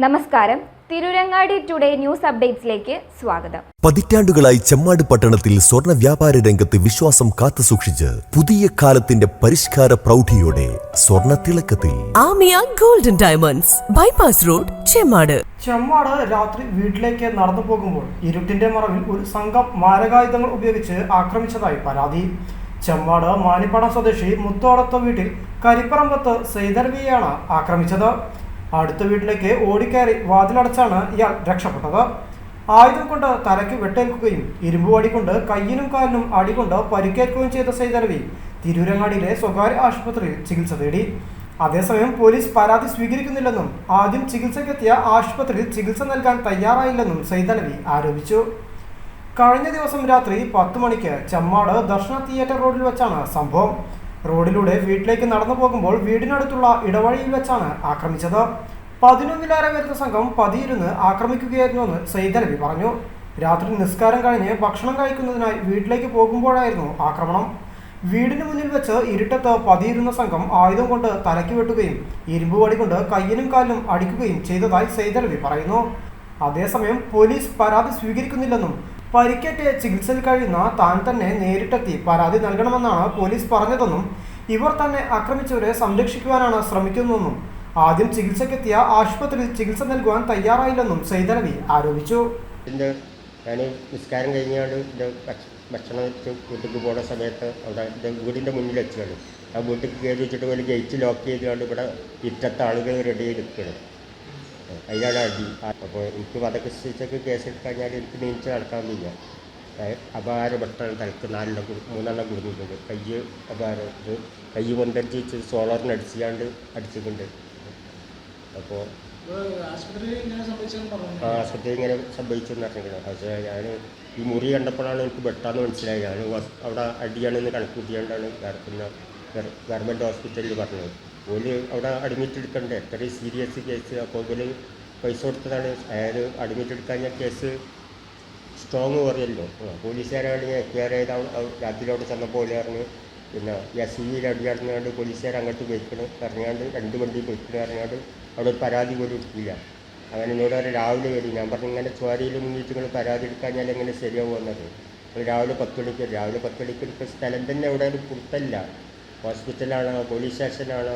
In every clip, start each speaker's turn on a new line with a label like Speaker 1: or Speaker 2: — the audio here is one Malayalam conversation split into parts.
Speaker 1: നമസ്കാരം. തിരൂരങ്ങാടി ടുഡേ ന്യൂസ് അപ്ഡേറ്റ്സിലേക്ക് സ്വാഗതം.
Speaker 2: പതിറ്റാണ്ടുകളായി ചെമ്മാട് പട്ടണത്തിൽ സ്വർണ്ണ വ്യാപാര രംഗത്ത് വിശ്വാസം കാത്തുസൂക്ഷിച്ച് പുതിയ കാലത്തിന്റെ പരിഷ്കാര പ്രൗഢിയോടെ സ്വർണ്ണ തിളക്കത്തിൽ
Speaker 3: Amiya golden diamonds, bypass road, Chemmad.
Speaker 4: Chemmad രാത്രി വീട്ടിലേക്ക് നടന്നു പോകുമ്പോൾ ഇരുട്ടിന്റെ മറവിൽ ഒരു സംഘം മാരകായുധങ്ങൾ ഉപയോഗിച്ച് ആക്രമിച്ചതായി പരാതി. ചെമ്മാട് മാനിപ്പാടം സ്വദേശി മുത്തോടത്ത വീട്ടിൽ കരിപ്പറമ്പത്ത് സെയ്തർവിയെയാണ് ആക്രമിച്ചത്. അടുത്ത വീട്ടിലേക്ക് ഓടിക്കയറി വാതിലടച്ചാണ് ഇയാൾ രക്ഷപ്പെട്ടത്. ആയുധം കൊണ്ട് തലയ്ക്ക് വെട്ടേൽക്കുകയും ഇരുമ്പ് വടികൊണ്ട് കയ്യിനും കാലിനും അടികൊണ്ട് പരിക്കേൽക്കുകയും ചെയ്ത സെയ്തർവി തിരൂരങ്ങാടിയിലെ സ്വകാര്യ ആശുപത്രിയിൽ ചികിത്സ തേടി. അതേസമയം പോലീസ് പരാതി സ്വീകരിക്കുന്നില്ലെന്നും ആദ്യം ചികിത്സയ്ക്കെത്തിയ ആശുപത്രിയിൽ ചികിത്സ നൽകാൻ തയ്യാറായില്ലെന്നും സെയ്തലവി ആരോപിച്ചു. കഴിഞ്ഞ ദിവസം രാത്രി 10 മണിക്ക് ചെമ്മാട് ദർശന തിയേറ്റർ റോഡിൽ വെച്ചാണ് സംഭവം. റോഡിലൂടെ വീട്ടിലേക്ക് നടന്നു പോകുമ്പോൾ വീടിനടുത്തുള്ള ഇടവഴിയിൽ വെച്ചാണ് ആക്രമിച്ചത്. 11 വരുന്ന സംഘം പതിയിരുന്ന് ആക്രമിക്കുകയായിരുന്നുവെന്ന് സെയ്തലവി പറഞ്ഞു. രാത്രി നിസ്കാരം കഴിഞ്ഞ് ഭക്ഷണം കഴിക്കുന്നതിനായി വീട്ടിലേക്ക് പോകുമ്പോഴായിരുന്നു ആക്രമണം. വീടിന് മുന്നിൽ വെച്ച് ഇരുട്ടത്ത് പതിയിരുന്ന സംഘം ആയുധം കൊണ്ട് തലയ്ക്ക് വെട്ടുകയും ഇരുമ്പ് വടി കൊണ്ട് കയ്യിനും കാലിനും അടിക്കുകയും ചെയ്തതായി സെയ്തലവി പറയുന്നു. അതേസമയം പോലീസ് പരാതി സ്വീകരിക്കുന്നില്ലെന്നും പരിക്കേറ്റ് ചികിത്സയിൽ കഴിയുന്ന താൻ തന്നെ നേരിട്ടെത്തി പരാതി നൽകണമെന്നാണ് പോലീസ് പറഞ്ഞതെന്നും ഇവർ തന്നെ ആക്രമിച്ചവരെ സംരക്ഷിക്കുവാനാണ് ശ്രമിക്കുന്നതെന്നും ആദ്യം ചികിത്സയ്ക്കെത്തിയ ആശുപത്രിയിൽ ചികിത്സ നൽകുവാൻ തയ്യാറായില്ലെന്നും സെയ്തലവി ആരോപിച്ചു.
Speaker 5: ഞാൻ നിസ്കാരം കഴിഞ്ഞാണ്ട് ഭക്ഷണം വീട്ടിൽ പോകുന്ന സമയത്ത് അവിടെ വീടിൻ്റെ മുന്നിൽ വെച്ചാണ്. ആ വീട്ടിൽ കയറി വെച്ചിട്ട് പോലെ ഗേറ്റ് ലോക്ക് ചെയ്തുകൊണ്ട് ഇവിടെ ഇറ്റത്തെ ആളുകൾ റെഡി ചെയ്ത് നിൽക്കണം. അതിലാണ് അടി. അപ്പോൾ എനിക്ക് വധശിക്ഷയ്ക്ക് കേസെടുക്കഴിഞ്ഞാൽ എനിക്ക് നീച്ച് നടക്കാൻ വയ്യ. അപാരപ്പെട്ടാണ് തലക്ക് 3 കുടുങ്ങിയിട്ടുണ്ട്. അപാരം ഇത് കൈ കൊണ്ടടിച്ച് സോളറിന് അടിച്ചിട്ടുണ്ട്. അപ്പോൾ ആശുപത്രി ഇങ്ങനെ സംഭവിച്ചെന്ന് പറഞ്ഞിരിക്കണം. പക്ഷേ ഞാൻ ഈ മുറി കണ്ടപ്പോഴാണ് എനിക്ക് വെട്ടാന്ന് മനസ്സിലായി. ഞാൻ അവിടെ അടിയാണെന്ന് കണക്കൂട്ടിയാണ്ടാണ് ഗവൺമെൻറ് ഹോസ്പിറ്റലിൽ പറഞ്ഞത്. ഓല് അവിടെ അഡ്മിറ്റ് എടുക്കണ്ടേ, എത്രയും സീരിയസ് കേസ്. അപ്പോൾ ഓല് പൈസ കൊടുത്തതാണ്. അയാൾ അഡ്മിറ്റ് എടുക്കാൻ കേസ് സ്ട്രോങ് പറയല്ലോ. പോലീസുകാരാണെങ്കിൽ എഫ്ഐആർ ചെയ്താൽ രാത്രിയിലോട്ട് ചെന്നപ്പോൾ ഓല് പറഞ്ഞു പിന്നെ SUV അടിയാടുന്നാണ്ട് പോലീസുകാർ അങ്ങോട്ട് പോയിക്കണം പറഞ്ഞാണ്ട് 2 വണ്ടി പോയിക്കണം പറഞ്ഞാണ്ട് അവിടെ ഒരു പരാതി പോലും എടുക്കില്ല. അങ്ങനെ എന്നോട് രാവിലെ വരും. ഞാൻ പറഞ്ഞു ഇങ്ങനെ ചോരയിൽ മുന്നിട്ട് നിങ്ങൾ പരാതി എടുക്കാഞ്ഞാൽ എങ്ങനെ ശരിയാവുമെന്നത്. രാവിലെ 10 മണിക്ക് എടുക്കുന്ന സ്ഥലം തന്നെ അവിടെ ഒരു പുറത്തല്ല. ഹോസ്പിറ്റലാണോ പോലീസ് സ്റ്റേഷനാണോ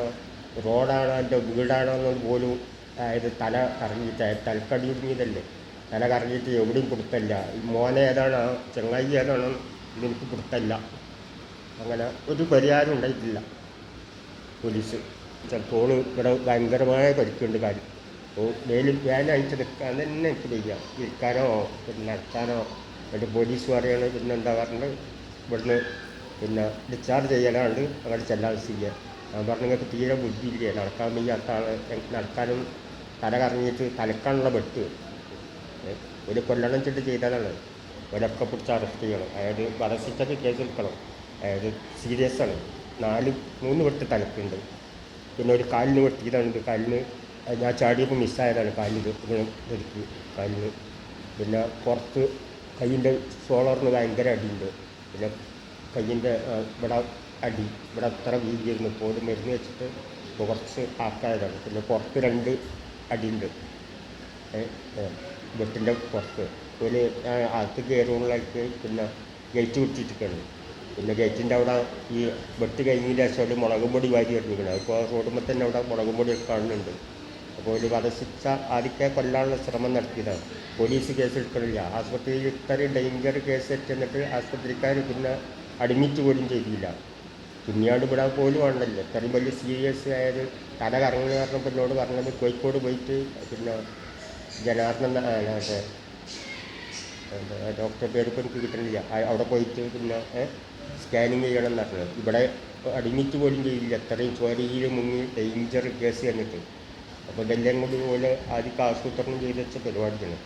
Speaker 5: റോഡാണോ എൻ്റെ വീടാണോ എന്നത് പോലും അതായത് തല കറങ്ങിയിട്ട് തലക്കടി ഒടുങ്ങിയതല്ലേ. തല കറങ്ങിയിട്ട് എവിടെയും പുറത്തല്ല. മോനെ ഏതാണോ ചങ്ങായി ഏതാണോ ഇതെനിക്ക് പുറത്തല്ല. അങ്ങനെ ഒരു പരിഹാരം ഉണ്ടായിട്ടില്ല. പോലീസ് ചിലപ്പോൾ ഇവിടെ ഭയങ്കരമായ പരിക്കുണ്ട് കാര്യം. അപ്പോൾ വേനായിട്ട് നിൽക്കാൻ തന്നെ എനിക്ക് വയ്യ. ഇരിക്കാനോ നടത്താനോ എന്നിട്ട് പോലീസ് പറയണത് പിന്നെ എന്താ പറഞ്ഞത് ഇവിടുന്ന് ഡിസ്ചാർജ് ചെയ്യലാണ്ട് അങ്ങനെ ചെല്ലാൻ ചെയ്യുക. ഞാൻ പറഞ്ഞു നിങ്ങൾക്ക് തീരെ ബുദ്ധിയില്ലേ, നടക്കാൻ വയ്യാത്ത ആൾ നടക്കാനും തല കറങ്ങിയിട്ട് തലക്കാനുള്ള വെട്ട് ഒരു കൊല്ലണം ചെട്ട് ചെയ്തതാണ്. ഒരൊക്കെ പിടിച്ച് അറസ്റ്റ് ചെയ്യണം. അതായത് വധശിക്ഷയ്ക്ക് കേസ് എടുക്കണം. അതായത് സീരിയസ് ആണ്. 3 വെട്ട് തലക്കുണ്ട്. പിന്നെ ഒരു കാലിന് വെട്ടിയതാണ്. കാലിന് ഞാൻ ചാടിയപ്പോൾ മിസ്സായതാണ്. കാലിന് പിന്നെ പുറത്ത് കയ്യിൻ്റെ സോളറിന് ഭയങ്കര അടിയുണ്ട്. പിന്നെ കയ്യിൻ്റെ ഇവിടെ ഇവിടെ അത്ര വീതിയായിരുന്നു. പോലും മരുന്ന് വെച്ചിട്ട് കുറച്ച് ആക്കായതാണ്. പിന്നെ പുറത്ത് 2 അടിയുണ്ട്. വെട്ടിൻ്റെ പുറത്ത് ഒരു അകത്ത് കയറുകളിലേക്ക് പിന്നെ ഗേറ്റ് വിട്ടിട്ടിരിക്കുകയാണ്. പിന്നെ ഗേറ്റിൻ്റെ അവിടെ ഈ വെട്ട് കഴിഞ്ഞതിന് ശേഷം മുളകും പൊടി വാരി ഇറങ്ങിക്കണം. അപ്പോൾ റോഡുമ്പോൾ തന്നെ അവിടെ മുളകും പൊടിയൊക്കെ കാണുന്നുണ്ട്. അപ്പോൾ ഒരു വധശിക്ഷ ആദ്യമേ കൊല്ലാനുള്ള ശ്രമം നടത്തിയതാണ്. പോലീസ് കേസ് എടുക്കണില്ല. ആശുപത്രിയിൽ ഇത്രയും ഡേഞ്ചർ കേസ് എന്നിട്ട് ആശുപത്രിക്കാർ പിന്നെ അഡ്മിറ്റ് പോലും ചെയ്തില്ല. പിന്നീട് ഇവിടെ പോലും ആണല്ലോ ഇത്രയും വലിയ സീരിയസ് ആയത്. തല കറങ്ങുന്ന പറഞ്ഞപ്പോൾ എന്നോട് പറഞ്ഞത് കോഴിക്കോട് പോയിട്ട് പിന്നെ ജനാർദ്ദൻ ഡോക്ടറെ പേരിപ്പോൾ എനിക്ക് കിട്ടണില്ല. അവിടെ പോയിട്ട് പിന്നെ സ്കാനിങ് ചെയ്യണം എന്ന് പറഞ്ഞത്. ഇവിടെ അഡ്മിറ്റ് പോലും ചെയ്യില്ല. അത്രയും ചോരയിൽ മുങ്ങി ഡേഞ്ചർ കേസ് എന്നിട്ട്. അപ്പോൾ ഇതെല്ലാം കൂടി പോലെ ആദ്യം ആസൂത്രണം ചെയ്ത് വെച്ച പരിപാടിയാണ്.